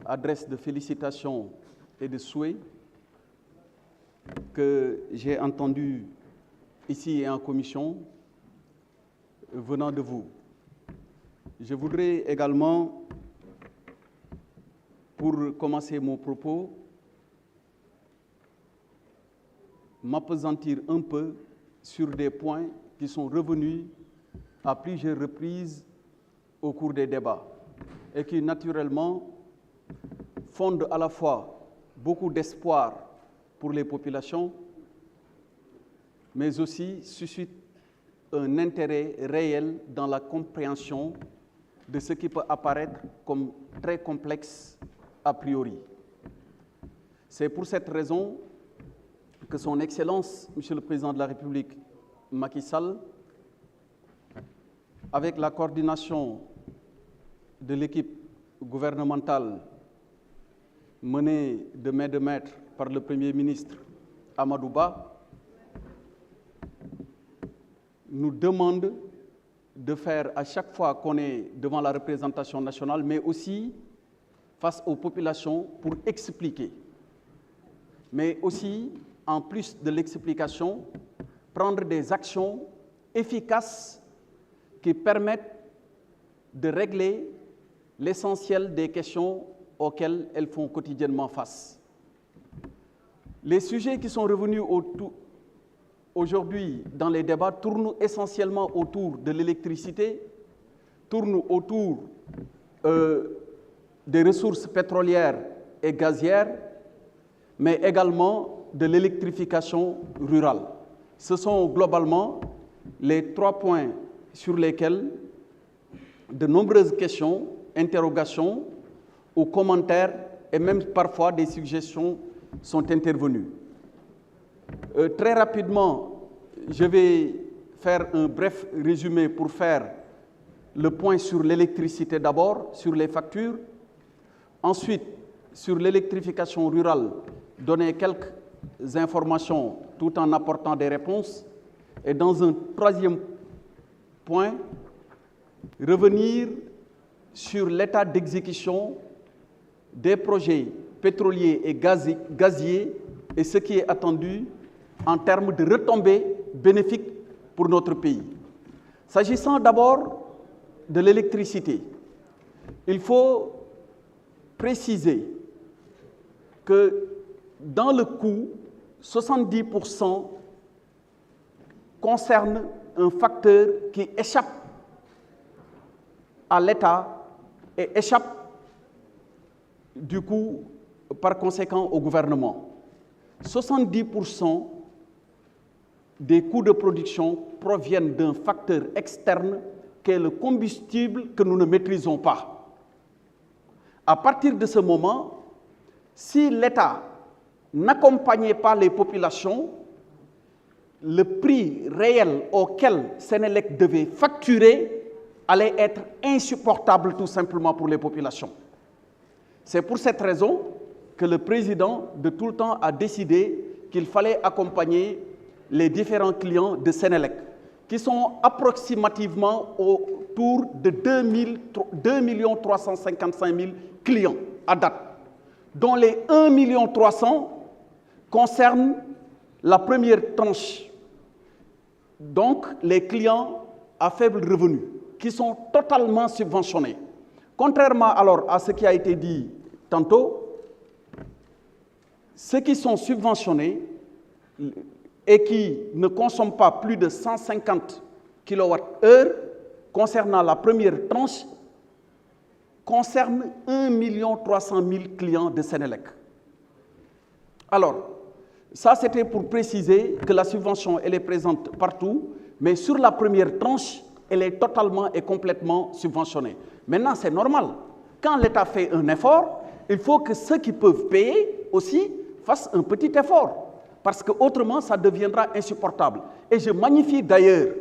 adresse de félicitations et de souhaits que j'ai entendus ici et en commission venant de vous. Je voudrais également, pour commencer mon propos, m'appesantir un peu sur des points qui sont revenus à plusieurs reprises au cours des débats et qui, naturellement, fondent à la fois beaucoup d'espoir pour les populations, mais aussi suscitent un intérêt réel dans la compréhension de ce qui peut apparaître comme très complexe a priori. C'est pour cette raison que Son Excellence, Monsieur le Président de la République, Macky Sall, avec la coordination de l'équipe gouvernementale menée de main de maître par le Premier ministre Amadou Ba, nous demande de faire à chaque fois qu'on est devant la représentation nationale, mais aussi face aux populations pour expliquer. Mais aussi, en plus de l'explication, prendre des actions efficaces qui permettent de régler l'essentiel des questions auxquelles elles font quotidiennement face. Les sujets qui sont revenus aujourd'hui dans les débats tournent essentiellement autour de l'électricité, tournent autour des ressources pétrolières et gazières, mais également de l'électrification rurale. Ce sont globalement les 3 points sur lesquels de nombreuses questions, interrogations ou commentaires et même parfois des suggestions sont intervenues. Très rapidement, je vais faire un bref résumé pour faire le point sur l'électricité d'abord, sur les factures. Ensuite, sur l'électrification rurale, donner quelques informations tout en apportant des réponses. Et dans un troisième point, revenir sur l'état d'exécution des projets pétroliers et gaziers et ce qui est attendu en termes de retombées bénéfiques pour notre pays. S'agissant d'abord de l'électricité, il faut préciser que dans le coût, 70% concerne un facteur qui échappe à l'État et échappe du coup, par conséquent, au gouvernement. 70% des coûts de production proviennent d'un facteur externe qui est le combustible que nous ne maîtrisons pas. À partir de ce moment, si l'État n'accompagnait pas les populations, le prix réel auquel Sénélec devait facturer allait être insupportable tout simplement pour les populations. C'est pour cette raison que le président de tout le temps a décidé qu'il fallait accompagner les différents clients de Sénélec, qui sont approximativement autour de 2 355 000 clients à date, dont les 1 300 000 concernent la première tranche, donc les clients à faible revenu, qui sont totalement subventionnés. Contrairement alors à ce qui a été dit tantôt, ceux qui sont subventionnés et qui ne consomment pas plus de 150 kWh concernant la première tranche concernent 1 300 000 clients de Sénélec. Alors, ça c'était pour préciser que la subvention elle est présente partout, mais sur la première tranche, elle est totalement et complètement subventionnée. Maintenant, c'est normal. Quand l'État fait un effort, il faut que ceux qui peuvent payer aussi fassent un petit effort, parce qu'autrement, ça deviendra insupportable. Et je magnifie d'ailleurs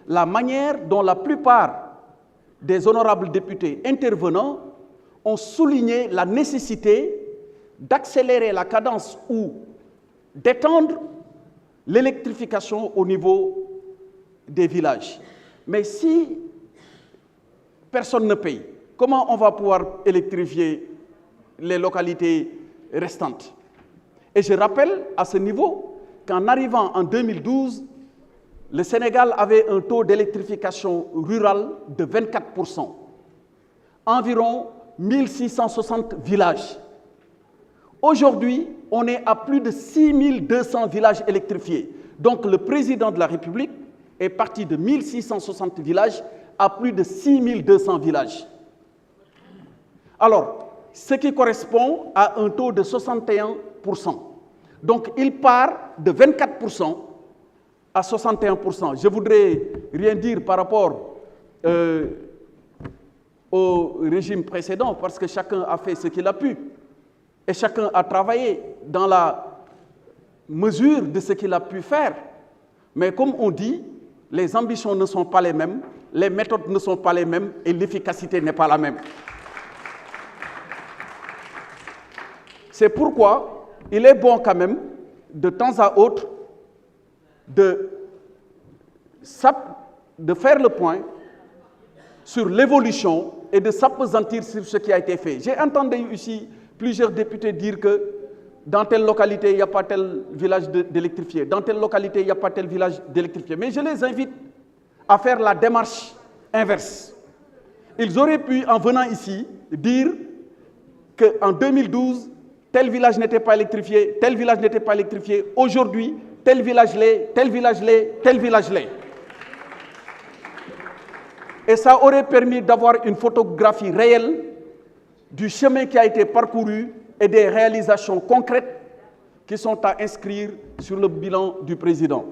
la manière dont la plupart des honorables députés intervenants ont souligné la nécessité d'accélérer la cadence ou d'étendre l'électrification au niveau des villages. Mais si personne ne paye, comment on va pouvoir électrifier les localités restantes. Et je rappelle à ce niveau qu'en arrivant en 2012, le Sénégal avait un taux d'électrification rurale de 24%, environ 1660 villages. Aujourd'hui, on est à plus de 6200 villages électrifiés. Donc le président de la République est parti de 1660 villages à plus de 6200 villages. Alors, ce qui correspond à un taux de 61%. Donc il part de 24% à 61%. Je ne voudrais rien dire par rapport au régime précédent parce que chacun a fait ce qu'il a pu et chacun a travaillé dans la mesure de ce qu'il a pu faire. Mais comme on dit, les ambitions ne sont pas les mêmes, les méthodes ne sont pas les mêmes et l'efficacité n'est pas la même. C'est pourquoi il est bon quand même, de temps à autre, de faire le point sur l'évolution et de s'appesantir sur ce qui a été fait. J'ai entendu ici plusieurs députés dire que dans telle localité, il n'y a pas tel village d'électrifié, dans telle localité, il n'y a pas tel village d'électrifié. Mais je les invite à faire la démarche inverse. Ils auraient pu, en venant ici, dire qu'en 2012, tel village n'était pas électrifié, tel village n'était pas électrifié. Aujourd'hui, tel village l'est, tel village l'est, tel village l'est. Et ça aurait permis d'avoir une photographie réelle du chemin qui a été parcouru et des réalisations concrètes qui sont à inscrire sur le bilan du président.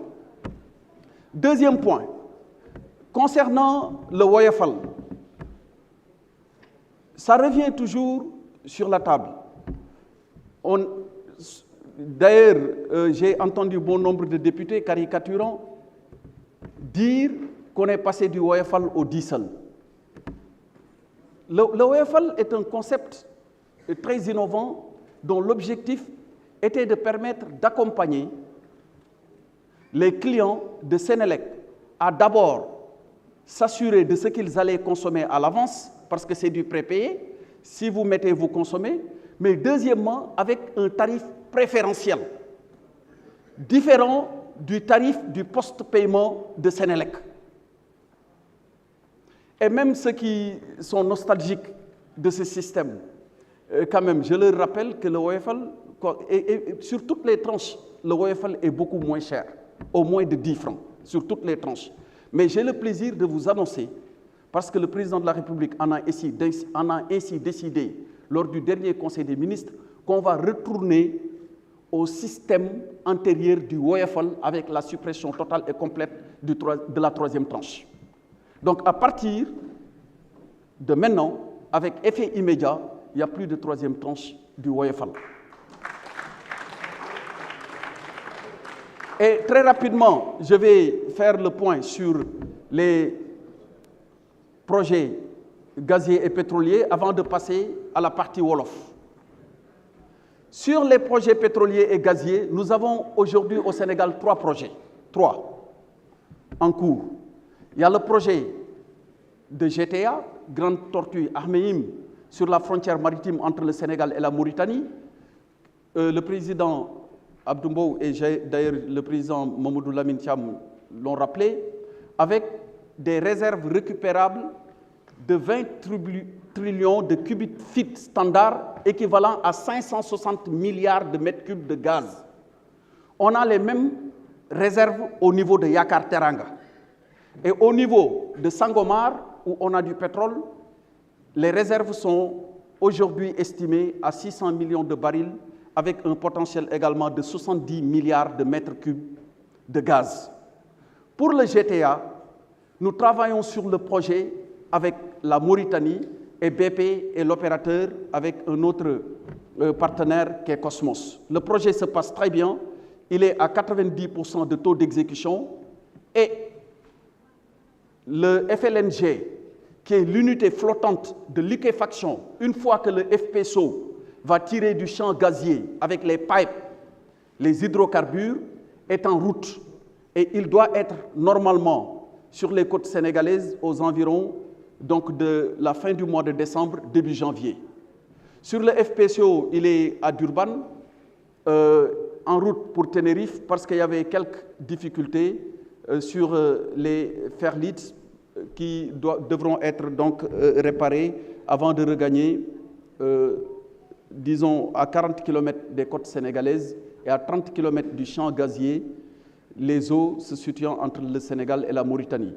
Deuxième point, concernant le Woyofal, ça revient toujours sur la table. D'ailleurs, j'ai entendu bon nombre de députés caricaturant dire qu'on est passé du Woyofal au diesel. Le Woyofal est un concept très innovant dont l'objectif était de permettre d'accompagner les clients de Sénélec à d'abord s'assurer de ce qu'ils allaient consommer à l'avance, parce que c'est du prépayé. Si vous mettez, vous consommez. Mais deuxièmement, avec un tarif préférentiel, différent du tarif du post-paiement de Sénélec. Et même ceux qui sont nostalgiques de ce système, quand même, je leur rappelle que le Woyofal, et sur toutes les tranches, le Woyofal est beaucoup moins cher, au moins de 10 francs, sur toutes les tranches. Mais j'ai le plaisir de vous annoncer, parce que le président de la République en a ainsi décidé lors du dernier Conseil des ministres, qu'on va retourner au système antérieur du Woyofal avec la suppression totale et complète de la troisième tranche. Donc à partir de maintenant, avec effet immédiat, il n'y a plus de troisième tranche du Woyofal. Et très rapidement, je vais faire le point sur les projets gaziers et pétroliers avant de passer à la partie Wolof. Sur les projets pétroliers et gaziers, nous avons aujourd'hui au Sénégal 3 projets, 3 en cours. Il y a le projet de GTA, Grande Tortue Ahmeyim, sur la frontière maritime entre le Sénégal et la Mauritanie. Le président Abdoumbo et d'ailleurs le président Mamadou Lamine Thiam l'ont rappelé, avec des réserves récupérables de 20 trillions de cubic feet standard, équivalent à 560 milliards de mètres cubes de gaz. On a les mêmes réserves au niveau de Yakar Teranga. Et au niveau de Sangomar, où on a du pétrole, les réserves sont aujourd'hui estimées à 600 millions de barils, avec un potentiel également de 70 milliards de mètres cubes de gaz. Pour le GTA, nous travaillons sur le projet avec la Mauritanie et BP et l'opérateur avec un autre partenaire qui est Cosmos. Le projet se passe très bien, il est à 90% de taux d'exécution et le FLNG, qui est l'unité flottante de liquéfaction, une fois que le FPSO va tirer du champ gazier avec les pipes, les hydrocarbures, est en route et il doit être normalement sur les côtes sénégalaises aux environs donc de la fin du mois de décembre, début janvier. Sur le FPSO, il est à Durban, en route pour Tenerife, parce qu'il y avait quelques difficultés sur les fairleads qui devront être donc réparés avant de regagner, disons, à 40 km des côtes sénégalaises et à 30 km du champ gazier, les eaux se situant entre le Sénégal et la Mauritanie.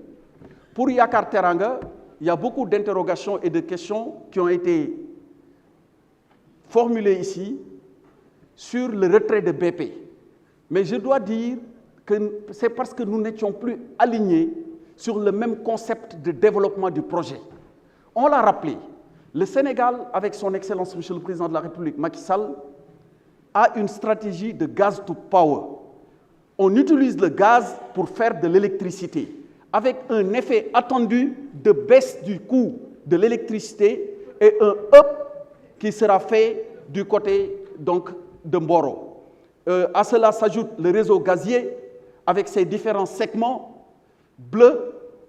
Pour Yakar Teranga, il y a beaucoup d'interrogations et de questions qui ont été formulées ici sur le retrait de BP. Mais je dois dire que c'est parce que nous n'étions plus alignés sur le même concept de développement du projet. On l'a rappelé, le Sénégal, avec son Excellence, Monsieur le Président de la République, Macky Sall, a une stratégie de gaz to power. On utilise le gaz pour faire de l'électricité, avec un effet attendu de baisse du coût de l'électricité et un up qui sera fait du côté donc, de Mboro. À cela s'ajoute le réseau gazier avec ses différents segments bleus,